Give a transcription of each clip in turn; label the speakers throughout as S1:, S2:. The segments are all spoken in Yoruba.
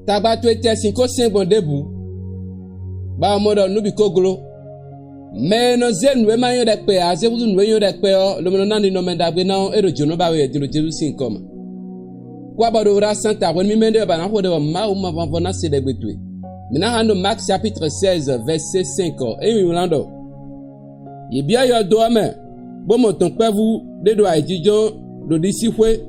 S1: tagba tu ete sin ko sin gbon debu ba mo do nubi koglo me no zen we ma yo de pe a ze budu we yo de pe o lo mo na ni no me dagbe na ero jono ba we diro jesu sin koma kwa ba do ra santa won mi mende ba na ho de ma o ma va na se de gbetu mina hando Marc chapitre 16 verset 5 e mi lando ye bia yo do ame bo mo ton pe vu de do ajijo do disi hwe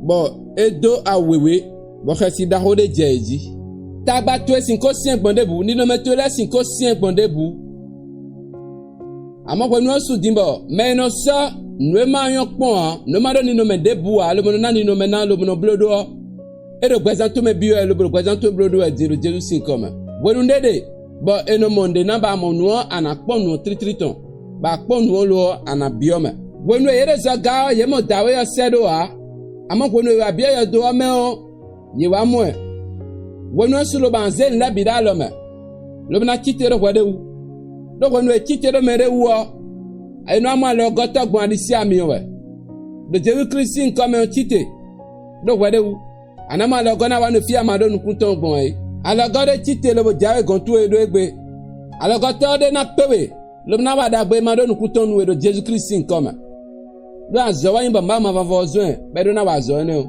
S1: bo edo awewe bo khasi da ho de jeji tagba tu sin ko sin gbon debu ni no me to le sin ko sin gbon debu àmọ́ pẹ̀lú ọ̀sùn dìbò mẹ́rin sọ nùwé máa yán pọ̀n án nùwé máa dọ́ nínú mẹ́ débù á lómìnà náà nínú mẹ́ náà lómìnà búlódó ọ́ èdè gbẹ̀sán tó mẹ́ bí ọ́ lóbìnà gbẹ̀sán tó búlódó ẹ̀ dìrò jẹ́rú sí nǹkan mẹ́. wẹ́nu dédé bọ́ ẹnu mọ̀ndé náà bá mọ̀ nùọ́ àná pọ̀ nùọ́ tírítírí tán bá pọ̀ nùọ́ lọ àná bíọ́ mẹ́. wẹ́nu èyí rẹ̀ sọ gá ọ́ yẹ mọ̀ dàwé yọ sẹ́dọ̀ wá àmọ́ wẹ́nu èyí àbíyẹ́ yọ dọ́ mẹ́ ọ́ yẹ wá mọ̀ ẹ̀. wẹ́nu ẹ̀sùn ló bá ń zẹ́ ńlẹ́bi dá lọ mẹ́ lóbìnà kíkẹ́ doko no ekite do mere wo ai no amale ogoto gbon adisi ami we de Jesu Kristi nko me okite do wede wu anamale ogona wa no fi amado nu kunton gbon ai alogode kite lo bo jawe gon tu edo egbe alogoto de na pewe lo na wa da gbe mado nu kunton nu edo Jesu Kristi nko me do azo wa yin ba mama va vozo e be do na wa zo ne o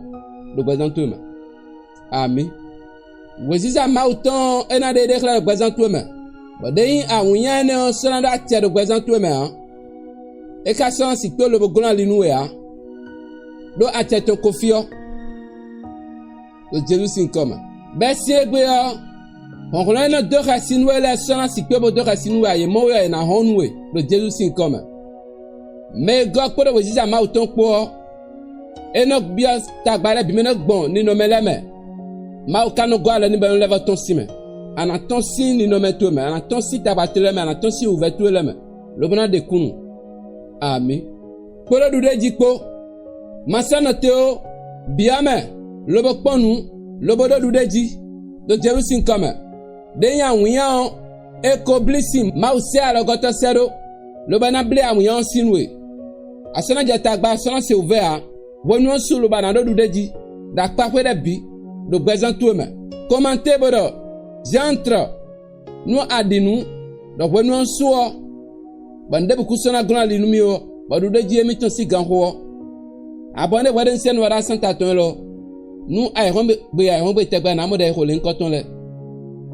S1: do gbezan tu me ami weziza mauton ena de declare gbezan tu me bọ̀dẹ́yìn àwọn yẹn ní sọ́nàdà tẹ̀ ló gbẹ̀sán tó mẹ́ hàn ẹ̀ka sọ́n sì pé olóbo gbọ́nà línú ẹ̀ hàn ló àtẹ̀tọ̀ kò fi ọ́ ló jẹ́rú sí nǹkan mọ̀ bẹ́ẹ̀ sí ẹgbẹ́ ọ́ ọ̀nkùnrin náà dọ́ka sínú ẹ̀ lẹ́ sọ́nà sì pé bó dọ́ka sínú ẹ̀ àyè mọ́wé ẹ̀ nà hàn nù ẹ̀ ló jẹ́rú sí nǹkan mọ̀ mẹ́gọ́ kpọ́dọ̀ wò sísà máa tó ń kpọ́ ẹ̀ náà bí ọ́ tàgbàlẹ̀ bí mẹ́nà gbọ̀n nínú mẹ́lẹ́mẹ̀ máa kánú gọ́ àlẹ́ níbẹ̀ ńlẹ́fọ̀ tó sí mẹ́ anatonsi ni nometo me anatonsi tabatele me anatonsi ouverture me lobona de kunu ami poro dude jikpo masana teo biame lobo ponu lobo do dude ji do jerusin kama de yan wiyan eko blisim mause alogoto sero lobana ble amuyan sinwe asana jeta gba asana se ouvert wonu su lobana do dude ji da pape de bi do gbezan to me commenter bodo j'entre nous adinu donc when on so bande bu kusona gona li numio badu de jemi to si ganho abone waden sen wara santa ton lo nu ay hombe be ay hombe tegba na mo de ko len koton le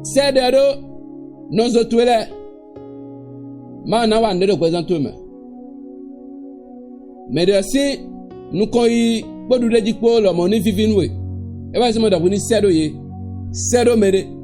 S1: sedero non zo tuele ma na wa ndero présent me mais de si nous ko yi bodu de jikpo lo mo ni vivinwe e ba se mo da bu ni sedo ye sedo mere